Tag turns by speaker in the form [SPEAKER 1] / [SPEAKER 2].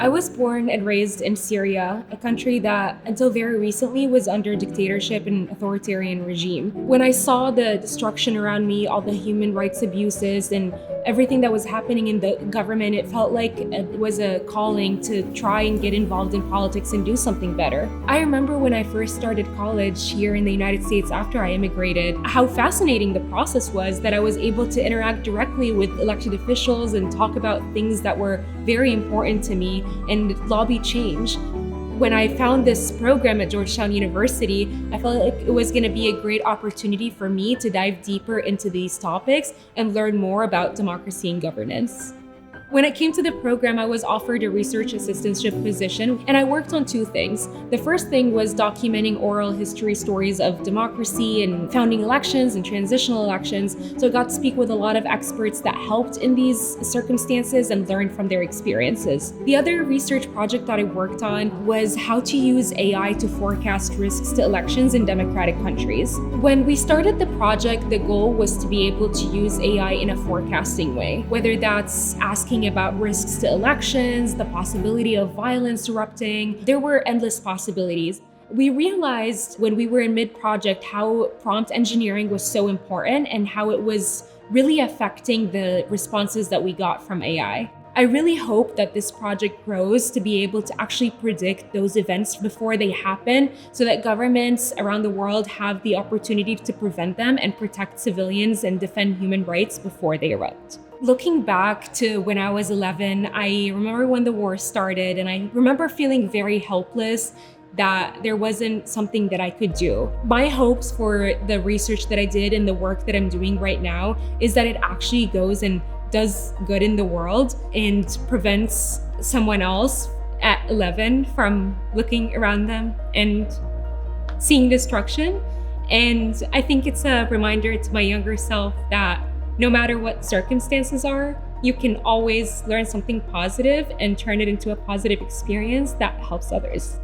[SPEAKER 1] I was born and raised in Syria, a country that until very recently was under dictatorship and authoritarian regime. When I saw the destruction around me, all the human rights abuses and everything that was happening in the government, it felt like it was a calling to try and get involved in politics and do something better. I remember when I first started college here in the United States after I immigrated, how fascinating the process was that I was able to interact directly with elected officials and talk about things that were very important to me and lobby change. When I found this program at Georgetown University, I felt like it was going to be a great opportunity for me to dive deeper into these topics and learn more about democracy and governance. When it came to the program, I was offered a research assistantship position, and I worked on two things. The first thing was documenting oral history stories of democracy and founding elections and transitional elections. So I got to speak with a lot of experts that helped in these circumstances and learn from their experiences. The other research project that I worked on was how to use AI to forecast risks to elections in democratic countries. When we started the project, the goal was to be able to use AI in a forecasting way, whether that's asking about risks to elections, the possibility of violence erupting. There were endless possibilities. We realized when we were in mid-project how prompt engineering was so important and how it was really affecting the responses that we got from AI. I really hope that this project grows to be able to actually predict those events before they happen so that governments around the world have the opportunity to prevent them and protect civilians and defend human rights before they erupt. Looking back to when I was 11, I remember when the war started, and I remember feeling very helpless that there wasn't something that I could do. My hopes for the research that I did and the work that I'm doing right now is that it actually goes and does good in the world and prevents someone else at 11 from looking around them and seeing destruction. And I think it's a reminder to my younger self that no matter what circumstances are, you can always learn something positive and turn it into a positive experience that helps others.